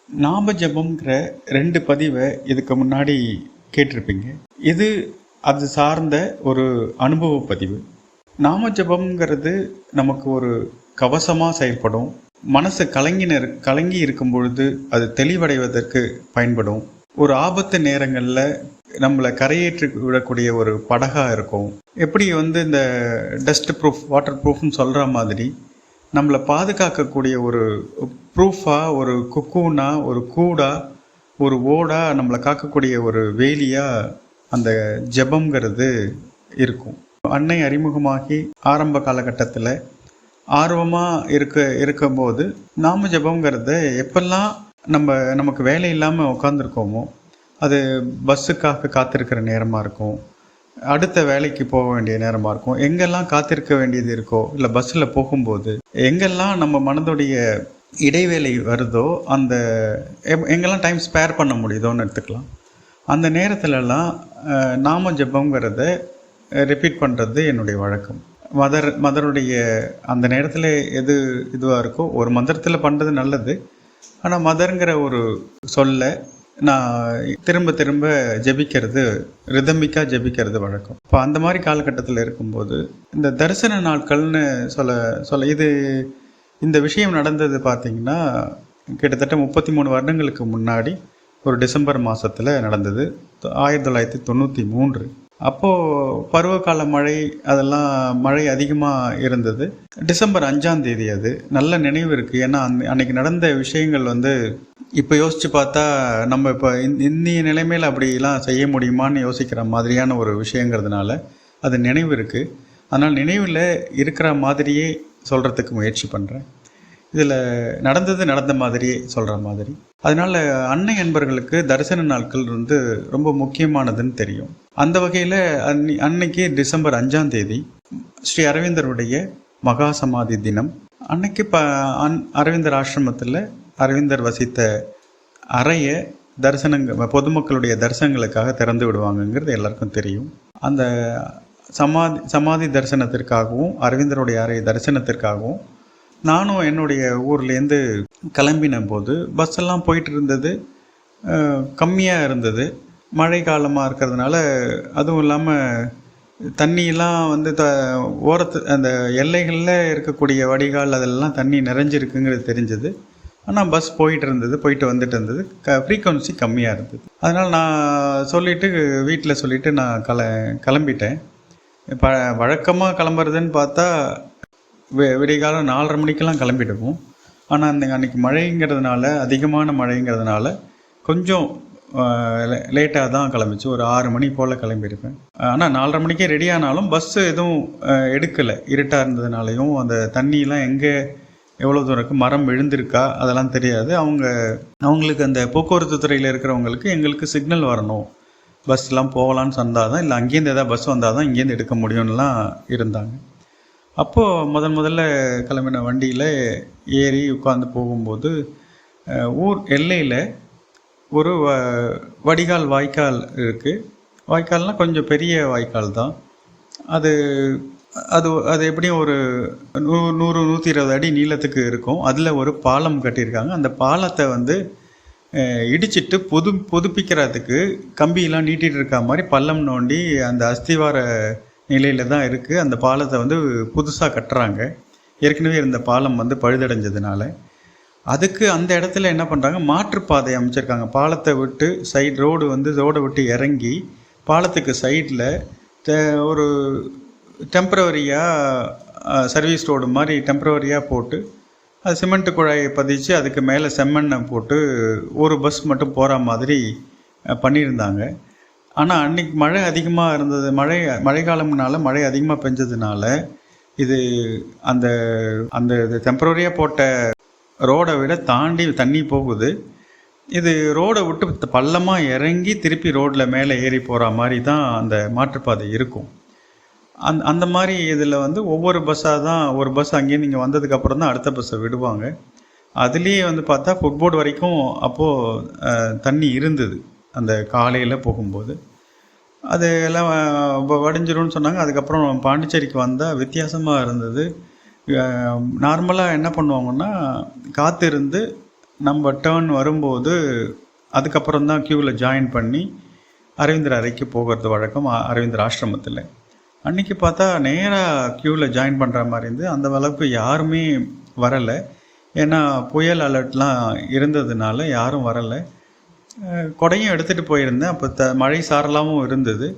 நாம ஜெபம்ங்கிற 2 பதிவை இதுக்கு முன்னாடி கேட்டிருப்பீங்க. இது அது சார்ந்த ஒரு அனுபவ பதிவு. நாம ஜெபம்ங்கிறது நமக்கு ஒரு கவசமாக செயல்படும். மனசு கலங்கி இருக்கும் பொழுது அது தெளிவடைவதற்கு பயன்படும். ஒரு ஆபத்து நேரங்களில் நம்மளை கரையேற்றி விடக்கூடிய ஒரு படகாக இருக்கும். எப்படி இந்த டஸ்ட் ப்ரூஃப், வாட்டர் ப்ரூஃப்னு சொல்கிற மாதிரி நம்மளை பாதுகாக்கக்கூடிய ஒரு ப்ரூஃபாக, ஒரு குக்கூனா, ஒரு கூடா, ஒரு ஓடா, நம்மளை காக்கக்கூடிய ஒரு வேலியாக அந்த ஜெபம்ங்கிறது இருக்கும். அன்னை அறிமுகமாகி ஆரம்ப காலகட்டத்தில் ஆர்வமாக இருக்கும்போது நாம ஜெபம்ங்கிறத எப்பெல்லாம் நமக்கு வேலை இல்லாமல் உட்காந்துருக்கோமோ, அது பஸ்ஸுக்காக காத்திருக்கிற நேரமாக இருக்கும், அடுத்த வேலைக்கு போக வேண்டிய நேரமாக இருக்கும், எங்கெல்லாம் காத்திருக்க வேண்டியது இருக்கோ, இல்லை பஸ்ஸில் போகும்போது எங்கெல்லாம் நம்ம மனதுடைய இடைவேளை வருதோ, அந்த எங்கெல்லாம் டைம் ஸ்பேர் பண்ண முடியுதோன்னு எடுத்துக்கலாம். அந்த நேரத்துலலாம் நாம ஜெபம்ங்கிறத ரிப்பீட் பண்ணுறது என்னுடைய வழக்கம். மதருடைய அந்த நேரத்தில் எது இதுவாக இருக்கோ, ஒரு மந்திரத்தில் பண்ணுறது நல்லது. ஆனால் மதருங்கிற ஒரு சொல்ல நான் திரும்ப திரும்ப ஜெபிக்கிறது, ரிதமிக்காக ஜெபிக்கிறது வழக்கம். இப்போ அந்த மாதிரி காலகட்டத்தில் இருக்கும்போது இந்த தரிசன நாட்கள்னு சொல்ல இந்த விஷயம் நடந்தது பார்த்திங்கன்னா கிட்டத்தட்ட 33 வருடங்களுக்கு முன்னாடி ஒரு டிசம்பர் மாதத்தில் நடந்தது, 1993. அப்போது பருவகால மழை, அதெல்லாம் மழை அதிகமாக இருந்தது. டிசம்பர் 5ஆம் தேதி. அது நல்ல நினைவு இருக்குது. ஏன்னா அன்னைக்கு நடந்த விஷயங்கள் இப்போ யோசித்து பார்த்தா நம்ம இப்போ இன்னிய நிலைமையில் அப்படிலாம் செய்ய முடியுமான்னு யோசிக்கிற மாதிரியான ஒரு விஷயங்கிறதுனால அது நினைவு இருக்குது. அதனால் நினைவில் இருக்கிற மாதிரியே சொல்கிறதுக்கு முயற்சி பண்ணுறேன். இதில் நடந்த மாதிரியே சொல்கிற மாதிரி. அதனால் அன்னை அன்பர்களுக்கு தரிசன நாட்கள் ரொம்ப முக்கியமானதுன்னு தெரியும். அந்த வகையில் அன்னைக்கு டிசம்பர் 5ஆம் தேதி ஸ்ரீ அரவிந்தருடைய மகா சமாதி தினம். அன்னைக்கு அரவிந்தர் ஆசிரமத்தில் அரவிந்தர் வசித்த அறையை பொதுமக்களுடைய தரிசனங்களுக்காக திறந்து விடுவாங்கங்கிறது எல்லாருக்கும் தெரியும். அந்த சமாதி தரிசனத்திற்காகவும் அரவிந்தருடைய அறை தரிசனத்திற்காகவும் நானும் என்னுடைய ஊர்லேருந்து கிளம்பின போது பஸ்ஸெல்லாம் போயிட்டு இருந்தது, கம்மியாக இருந்தது. மழை காலமாக இருக்கிறதுனால, அதுவும் இல்லாமல் தண்ணியெல்லாம் ஓரத்து அந்த எல்லைகளில் இருக்கக்கூடிய வடிகால் அதெல்லாம் தண்ணி நிறைஞ்சிருக்குங்கிறது தெரிஞ்சது. ஆனால் பஸ் போயிட்டு வந்துட்டு இருந்தது, ஃப்ரீக்வன்சி கம்மியாக இருந்தது. அதனால் நான் வீட்டில் சொல்லிவிட்டு நான் கிளம்பிட்டேன். வழக்கமாக கிளம்புறதுன்னு பார்த்தா விடிகாலம் 4:30 மணிக்கெல்லாம் கிளம்பிடுவோம். ஆனால் அன்றைக்கி அதிகமான மழைங்கிறதுனால கொஞ்சம் லேட்டாக தான் கிளம்பிச்சு. ஒரு 6 மணி போல் கிளம்பியிருப்பேன். ஆனால் 4:30 மணிக்கே ரெடி ஆனாலும் பஸ்ஸு எதுவும் எடுக்கலை. இருட்டாக இருந்ததுனாலையும் அந்த தண்ணியெலாம் எவ்வளோ தூரம் இருக்குது, மரம் விழுந்திருக்கா அதெல்லாம் தெரியாது. அவங்களுக்கு அந்த போக்குவரத்து துறையில் இருக்கிறவங்களுக்கு எங்களுக்கு சிக்னல் வரணும், பஸ்லாம் போகலான்னு சொன்னால் தான், இல்லை அங்கேருந்து எதாவது பஸ் வந்தால் தான் இங்கேருந்து எடுக்க முடியும்லாம் இருந்தாங்க. அப்போது முதல்ல கிளம்பின வண்டியில் ஏறி உட்காந்து போகும்போது ஊர் எல்லையில் ஒரு வடிகால் வாய்க்கால் இருக்குது. வாய்க்கால்னால் கொஞ்சம் பெரிய வாய்க்கால் தான். அது எப்படியும் ஒரு 100-120 அடி நீளத்துக்கு இருக்கும். அதில் ஒரு பாலம் கட்டியிருக்காங்க. அந்த பாலத்தை இடிச்சிட்டு புதுப்பிக்கிறதுக்கு கம்பியெல்லாம் நீட்டிகிட்டு இருக்க மாதிரி பள்ளம் நோண்டி அந்த அஸ்திவார நிலையில் தான் இருக்குது. அந்த பாலத்தை புதுசாக கட்டுறாங்க. ஏற்கனவே இருந்த பாலம் பழுதடைஞ்சதுனால அதுக்கு அந்த இடத்துல என்ன பண்ணுறாங்க, மாற்றுப்பாதை அமைச்சிருக்காங்க. பாலத்தை விட்டு ரோடை விட்டு இறங்கி பாலத்துக்கு சைடில் ஒரு டெம்பரவரியாக சர்வீஸ் ரோடு மாதிரி டெம்பரவரியாக போட்டு அது சிமெண்ட்டு குழாயை பதிச்சு அதுக்கு மேலே செம்மண்ணை போட்டு ஒரு பஸ் மட்டும் போகிற மாதிரி பண்ணியிருந்தாங்க. ஆனால் அன்றைக்கி மழை அதிகமாக இருந்தது. மழைக்காலம்னால மழை அதிகமாக பெஞ்சதுனால இது அந்த அந்த டெம்பரரியாக போட்ட ரோடை விட தாண்டி தண்ணி போகுது. இது ரோடை விட்டு பள்ளமாக இறங்கி திருப்பி ரோட்டில் மேலே ஏறி போகிற மாதிரி தான் அந்த மாற்றுப்பாதை இருக்கும். அந்த மாதிரி இதில் ஒவ்வொரு பஸ்ஸாக தான், ஒரு பஸ் அங்கேருந்து இங்கே வந்ததுக்கப்புறம் தான் அடுத்த பஸ்ஸை விடுவாங்க. அதுலேயே பார்த்தா ஃபுட்போர்டு வரைக்கும் அப்போது தண்ணி இருந்தது. அந்த காலையில் போகும்போது அது எல்லாம் வடிஞ்சிரும்னு சொன்னாங்க. அதுக்கப்புறம் பாண்டிச்சேரிக்கு வந்தால் வித்தியாசமாக இருந்தது. நார்மலாக என்ன பண்ணுவாங்கன்னா, காத்திருந்து நம்ம டேர்ன் வரும்போது அதுக்கப்புறம் தான் க்யூவில் ஜாயின் பண்ணி அரவிந்தர் அறைக்கு போகிறது வழக்கம் அரவிந்தர் ஆசிரமத்தில். அன்றைக்கி பார்த்தா நேராக க்யூவில் ஜாயின் பண்ணுற மாதிரி இருந்து அந்த அளவுக்கு யாருமே வரலை. ஏன்னா புயல் அலர்ட்லாம் இருந்ததுனால யாரும் வரலை. கொடையும் எடுத்துகிட்டு போயிருந்தேன். அப்போ மழை சாரலாமும் இருந்தது.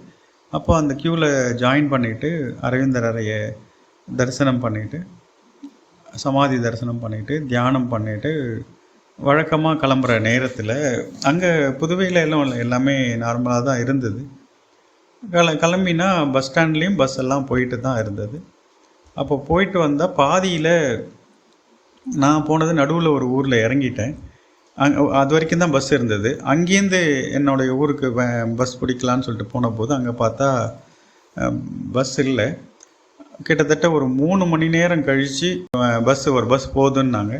அப்போ அந்த க்யூவில் ஜாயின் பண்ணிவிட்டு அரவிந்தர் அறையை தரிசனம் பண்ணிவிட்டு சமாதி தரிசனம் பண்ணிவிட்டு தியானம் பண்ணிவிட்டு வழக்கமாக கிளம்புற நேரத்தில் அங்கே புதுவையில் எல்லாம் எல்லாமே நார்மலாக தான் இருந்தது. கிளம்பினா பஸ் ஸ்டாண்ட்லேயும் பஸ் எல்லாம் போயிட்டு தான் இருந்தது. அப்போ போயிட்டு வந்தால் பாதியில் நான் போனது நடுவில் ஒரு ஊரில் இறங்கிட்டேன். அது வரைக்கும் தான் பஸ் இருந்தது. அங்கேருந்து என்னுடைய ஊருக்கு பஸ் பிடிக்கலான்னு சொல்லிட்டு போன போது அங்கே பார்த்தா பஸ் இல்லை. கிட்டத்தட்ட ஒரு 3 மணி நேரம் கழித்து ஒரு பஸ் போகுதுன்னாங்க.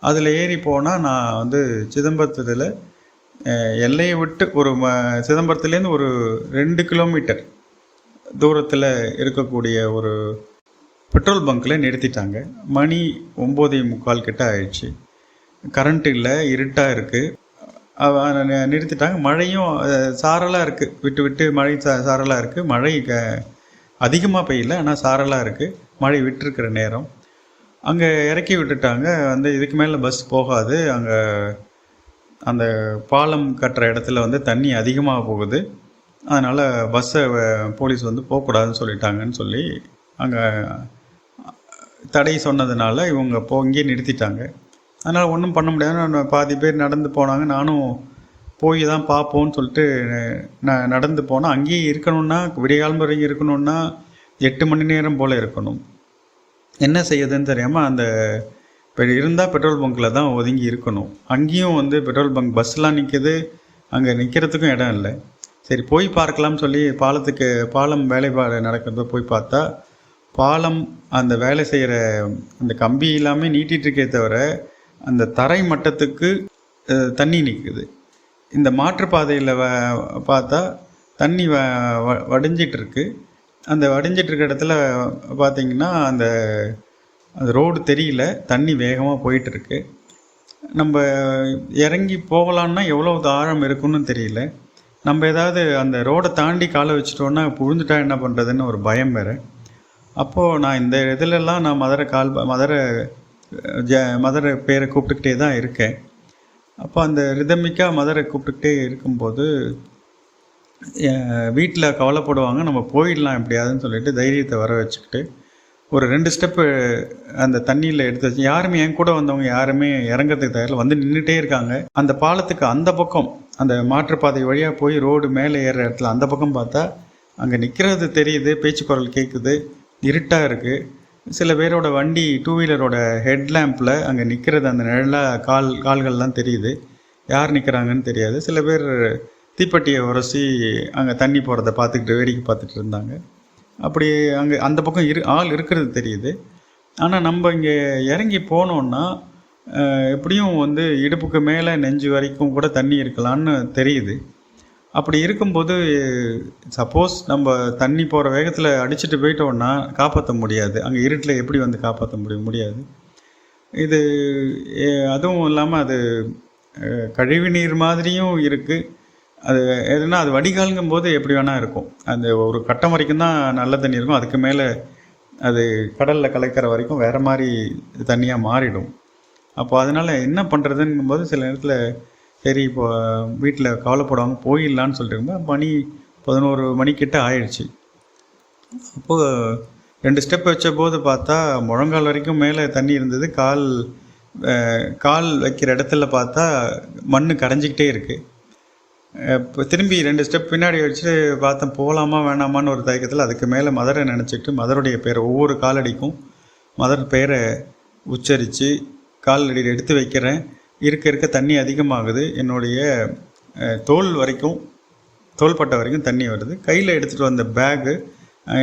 அதில் ஏறி போனால் நான் வந்து சிதம்பரத்தில் எல்லையை விட்டு சிதம்பரத்துலேருந்து ஒரு 2 கிலோமீட்டர் தூரத்தில் இருக்கக்கூடிய ஒரு பெட்ரோல் பங்க்கில் நிறுத்திட்டாங்க. மணி 9:45 கிட்ட ஆயிடுச்சு. கரண்ட் இல்லை, இருட்டாக இருக்குது. நிறுத்திட்டாங்க. மழையும் சாரலாக இருக்குது, விட்டு விட்டு மழை சாரலாக இருக்குது. மழை அதிகமாக பெய்யல, ஆனால் சாரலாக இருக்குது. மழை விட்டுருக்கிற நேரம். அங்கே இறக்கி விட்டுட்டாங்க. வந்து இதுக்கு மேலே பஸ் போகாது, அங்கே அந்த பாலம் கட்டுற இடத்துல வந்து தண்ணி அதிகமாக போகுது, அதனால் பஸ்ஸை போலீஸ் வந்து போகக்கூடாதுன்னு சொல்லிட்டாங்கன்னு சொல்லி அங்கே தடை சொன்னதுனால இவங்க இங்கேயே நிறுத்திட்டாங்க. அதனால் ஒன்றும் பண்ண முடியாது. பாதி பேர் நடந்து போனாங்க. நானும் போய் தான் பார்ப்போன்னு சொல்லிட்டு நடந்து போனால் அங்கேயே இருக்கணுன்னா விடியகாலம் வரைக்கும் இருக்கணுன்னா 8 மணி நேரம் போல் இருக்கணும். என்ன செய்யுதுன்னு தெரியாமல் அந்த இருந்தால் பெட்ரோல் பங்க்கில் தான் ஒதுங்கி இருக்கணும். அங்கேயும் வந்து பெட்ரோல் பங்க் பஸ்லாம் நிற்கிது, அங்கே நிற்கிறதுக்கும் இடம் இல்லை. சரி போய் பார்க்கலாம்னு சொல்லி பாலம் வேலைப்பாடு நடக்கிறத போய் பார்த்தா பாலம் அந்த வேலை செய்கிற அந்த கம்பி எல்லாமே நீட்டிகிட்ருக்கே தவிர அந்த தரை மட்டத்துக்கு தண்ணி நிற்குது. இந்த மாற்றுப்பாதையில் பார்த்தா தண்ணி வடிஞ்சிட்ருக்கு. அந்த வடிஞ்சிட்ருக்க இடத்துல பார்த்திங்கன்னா அந்த ரோடு தெரியல, தண்ணி வேகமாக போயிட்டுருக்கு. நம்ம இறங்கி போகலான்னா எவ்வளோ ஆழம் இருக்குன்னு தெரியல. நம்ம ஏதாவது அந்த ரோடை தாண்டி காலை வச்சுட்டோன்னா புழுந்துட்டா என்ன பண்ணுறதுன்னு ஒரு பயம் வேறு. அப்போது நான் இந்த இதிலெல்லாம் நான் மதரை பேரை கூப்பிட்டுக்கிட்டே தான் இருக்கேன். அப்போ அந்த ரிதமிக்காக மதரை கூப்பிட்டுக்கிட்டே இருக்கும்போது வீட்டில் கவலைப்படுவாங்க, நம்ம போயிடலாம் எப்படியாதுன்னு சொல்லிட்டு தைரியத்தை வர வச்சுக்கிட்டு ஒரு 2 ஸ்டெப்பு அந்த தண்ணியில் எடுத்து வச்சு யாருமே என் கூட வந்தவங்க யாருமே இறங்கிறதுக்கு தயாரில் வந்து நின்றுட்டே இருக்காங்க. அந்த பாலத்துக்கு அந்த பக்கம் அந்த மாற்றுப்பாதை வழியாக போய் ரோடு மேலே ஏறுற இடத்துல அந்த பக்கம் பார்த்தா அங்கே நிற்கிறது தெரியுது, பேச்சு குரல் கேட்குது, இருட்டாக இருக்குது. சில பேரோட வண்டி 2 வீலரோட ஹெட்லேம்பில் அங்கே நிற்கிறது அந்த நிழலாக கால்கள்லாம் தெரியுது. யார் நிற்கிறாங்கன்னு தெரியாது. சில பேர் தீப்பெட்டியை உரசி அங்கே தண்ணி போகிறத பார்த்துக்கிட்டு வேடிக்கை பார்த்துட்டு இருந்தாங்க. அப்படி அங்கே அந்த பக்கம் ஆள் இருக்கிறது தெரியுது. ஆனால் நம்ம இங்கே இறங்கி போனோன்னா எப்படியும் வந்து இடுப்புக்கு மேலே நெஞ்சு வரைக்கும் கூட தண்ணி இருக்கலான்னு தெரியுது. அப்படி இருக்கும்போது சப்போஸ் நம்ம தண்ணி போகிற வேகத்தில் அடிச்சுட்டு போயிட்டோன்னா காப்பாற்ற முடியாது. அங்கே இருட்டில் எப்படி வந்து காப்பாற்ற முடியாது. இது அதுவும் இல்லாமல் அது கழிவுநீர் மாதிரியும் இருக்குது. அது எதுனா அது வடிகாலுங்கும் போது எப்படி வேணால் இருக்கும். அந்த ஒரு கட்டம் வரைக்கும் தான் நல்ல தண்ணி இருக்கும். அதுக்கு மேலே அது கடலில் கலக்கிற வரைக்கும் வேறு மாதிரி தண்ணியாக மாறிடும். அப்போ அதனால் என்ன பண்ணுறதுங்கும்போது சில நேரத்தில் சரி இப்போ வீட்டில் கவலைப்படுவாங்க போயிடலான்னு சொல்லிட்டு மணி 11 மணிக்கிட்ட ஆயிடுச்சு. அப்போது 2 ஸ்டெப் வச்ச போது பார்த்தா முழங்கால் வரைக்கும் மேலே தண்ணி இருந்தது. கால் வைக்கிற இடத்துல பார்த்தா மண் கரைஞ்சிக்கிட்டே இருக்குது. இப்போ திரும்பி 2 ஸ்டெப் பின்னாடி வச்சு பார்த்தேன் போகலாமா வேணாமான்னு ஒரு தயக்கத்தில் அதுக்கு மேலே மதரை நினச்சிக்கிட்டு மதருடைய பேரை ஒவ்வொரு காலடிக்கும் மதர் பேரை உச்சரித்து காலடியில் எடுத்து வைக்கிறேன். இருக்க தண்ணி அதிகமாகுது. என்னுடைய தோள்பட்டை வரைக்கும் தண்ணி வருது. கையில் எடுத்துகிட்டு வந்த பேகு,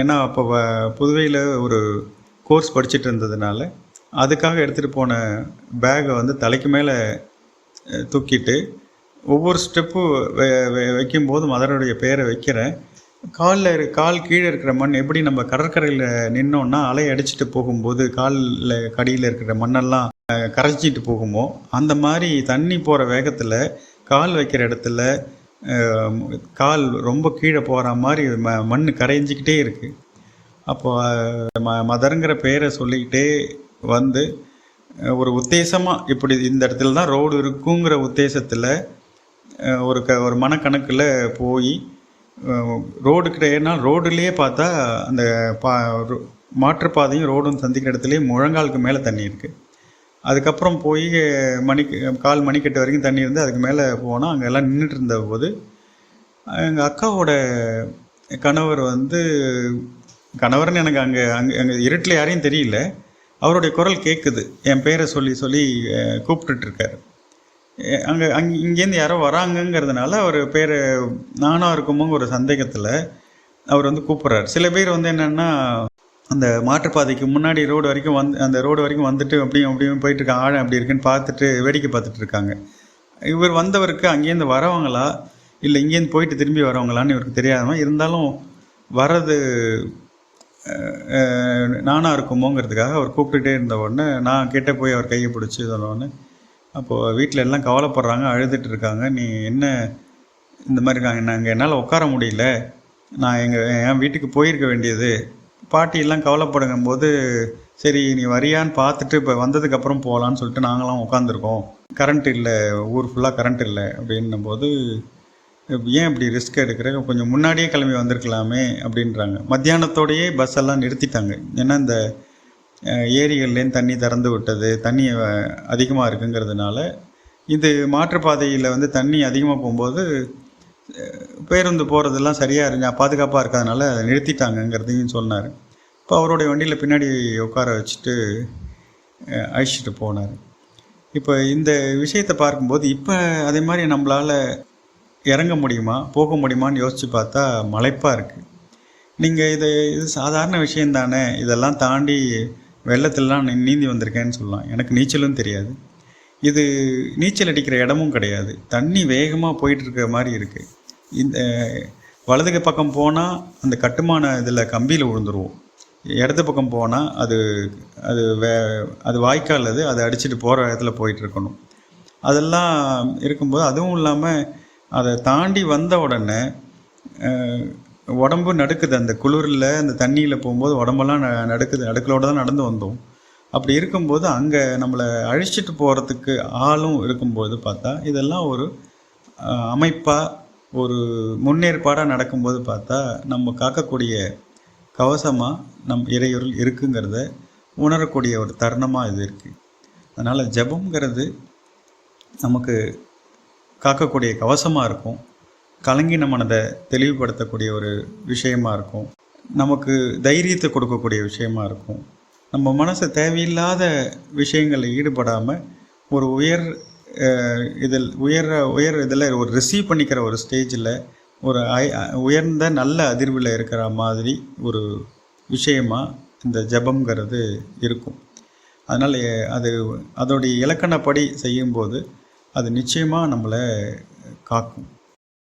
ஏன்னா அப்போ புதுவையில் ஒரு கோர்ஸ் படிச்சுட்டு இருந்ததுனால அதுக்காக எடுத்துகிட்டு போன பேகை வந்து தலைக்கு மேலே தூக்கிட்டு ஒவ்வொரு ஸ்டெப்பு வைக்கும்போது மதருடைய பேரை வைக்கிறேன். கால் கீழே இருக்கிற மண் எப்படி நம்ம கடற்கரையில் நின்னோன்னா அலை அடிச்சுட்டு போகும்போது காலில் கடியில் இருக்கிற மண்ணெல்லாம் கரைச்சிட்டு போகுமோ அந்த மாதிரி தண்ணி போகிற வேகத்தில் கால் வைக்கிற இடத்துல கால் ரொம்ப கீழே போகிற மாதிரி மண் கரைஞ்சிக்கிட்டே இருக்குது. அப்போது மதருங்கிற பேரை சொல்லிக்கிட்டே வந்து ஒரு உத்தேசமாக இப்படி இந்த இடத்துல தான் ரோடு இருக்குங்கிற உத்தேசத்தில் ஒரு மனக்கணக்கில் போய் ரோடுக்கிட்ட, ஏன்னா ரோடுலேயே பார்த்தா அந்த மாற்றுப்பாதையும் ரோடும் சந்திக்கிற இடத்துலையே முழங்காலுக்கு மேலே தண்ணி இருக்குது. அதுக்கப்புறம் போய் கால் மணிக்கட்டு வரைக்கும் தண்ணி இருந்து அதுக்கு மேலே போனால் அங்கெல்லாம் நின்றுட்டு இருந்த போது எங்கள் அக்காவோட கணவர் கணவர்னு எனக்கு அங்கே இருட்டில் யாரையும் தெரியல, அவருடைய குரல் கேட்குது. என் பேரை சொல்லி சொல்லி கூப்பிட்டுட்ருக்காரு. இங்கேருந்து யாரோ வராங்கங்கிறதுனால அவர் பேர் நானாக இருக்குமோங்க ஒரு சந்தேகத்தில் அவர் கூப்பிட்றாரு. சில பேர் என்னென்னா அந்த மாற்றுப்பாதைக்கு முன்னாடி ரோடு வரைக்கும் அந்த ரோடு வரைக்கும் வந்துட்டு அப்படியும் போயிட்டுருக்காங்க, ஆழம் அப்படி இருக்குன்னு பார்த்துட்டு வேடிக்கை பார்த்துட்டு இருக்காங்க. இவர் வந்தவருக்கு அங்கேருந்து வரவங்களா இல்லை இங்கேருந்து போயிட்டு திரும்பி வரவங்களான்னு இவருக்கு தெரியாதவங்க, இருந்தாலும் வர்றது நானாக இருக்குமோங்கிறதுக்காக அவர் கூப்பிட்டுட்டே இருந்த உடனே நான் கிட்டே போய் அவர் கையை பிடிச்சி சொன்னோடனே, அப்போது வீட்டில் எல்லாம் கவலைப்படுறாங்க, அழுதுட்டு இருக்காங்க. நீ என்ன இந்த மாதிரி இருக்காங்க, நாங்கள் என்னால் உட்கார முடியல, நான் என் வீட்டுக்கு போயிருக்க வேண்டியது, பாட்டியெல்லாம் கவலைப்படுங்கும் போது சரி நீ வரியான்னு பார்த்துட்டு இப்போ வந்ததுக்கப்புறம் போகலான்னு சொல்லிட்டு நாங்களாம் உட்காந்துருக்கோம். கரண்ட் இல்லை, ஊர் ஃபுல்லாக கரண்ட் இல்லை அப்படின்னும் போது ஏன் இப்படி ரிஸ்க் எடுக்கிற, கொஞ்சம் முன்னாடியே கிளம்பி வந்திருக்கலாமே அப்படின்றாங்க. மத்தியானத்தோடையே பஸ் எல்லாம் நிறுத்திட்டாங்க. ஏன்னா இந்த ஏரிகள்லேருந்து தண்ணி திறந்து விட்டது, தண்ணி அதிகமாக இருக்குங்கிறதுனால இது மாற்றுப்பாதையில் தண்ணி அதிகமாக போகும்போது பேருந்து போகிறதெல்லாம் சரியாக பாதுகாப்பாக இருக்கிறதுனால நிறுத்திட்டாங்கங்கிறதையும் சொன்னார். இப்போ அவருடைய வண்டியில் பின்னாடி உட்கார வச்சுட்டு அழைச்சிட்டு போனார். இப்போ இந்த விஷயத்தை பார்க்கும்போது இப்போ அதே மாதிரி நம்மளால் இறங்க முடியுமா, போக முடியுமான்னு யோசித்து பார்த்தா மலைப்பாக இருக்குது. நீங்கள் இது சாதாரண விஷயந்தானே, இதெல்லாம் தாண்டி வெள்ளத்திலலாம் நீந்தி வந்திருக்கேன்னு சொல்லலாம். எனக்கு நீச்சலும் தெரியாது, இது நீச்சல் அடிக்கிற இடமும் கிடையாது, தண்ணி வேகமாக போயிட்டுருக்க மாதிரி இருக்குது. இந்த வலது பக்கம் போனால் அந்த கட்டுமான இதில் கம்பியில் விழுந்துருவோம், இடது பக்கம் போனால் அது வாய்க்கால், அதை அடிச்சுட்டு போகிற இடத்துல போயிட்டுருக்கணும். அதெல்லாம் இருக்கும்போது, அதுவும் இல்லாமல் அதை தாண்டி வந்த உடனே உடம்பு நடுக்குது. அந்த குளிரில் அந்த தண்ணியில் போகும்போது உடம்பெல்லாம் நடுக்குது. நடுக்கலோடு தான் நடந்து வந்தோம். அப்படி இருக்கும்போது அங்கே நம்மளை அழிச்சிட்டு போகிறதுக்கு ஆளும் இருக்கும்போது பார்த்தா இதெல்லாம் ஒரு அமைப்பாக ஒரு முன்னேற்பாடாக நடக்கும்போது பார்த்தா நம்ம காக்கக்கூடிய கவசமாக இறையொருள் இருக்குங்கிறத உணரக்கூடிய ஒரு தருணமாக இது இருக்குது. அதனால் ஜபம்ங்கிறது நமக்கு காக்கக்கூடிய கவசமாக இருக்கும், கலங்கின மனதை தெளிவுபடுத்தக்கூடிய ஒரு விஷயமாக இருக்கும், நமக்கு தைரியத்தை கொடுக்கக்கூடிய விஷயமாக இருக்கும். நம்ம மனசை தேவையில்லாத விஷயங்களில் ஈடுபடாமல் ஒரு இதில் ஒரு ரிசீவ் பண்ணிக்கிற ஒரு ஸ்டேஜில் ஒரு உயர்ந்த நல்ல அதிர்வில் இருக்கிற மாதிரி ஒரு விஷயமாக இந்த ஜபம்ங்கிறது இருக்கும். அதனால் அதோடைய இலக்கணப்படி செய்யும்போது அது நிச்சயமாக நம்மளை காக்கும்.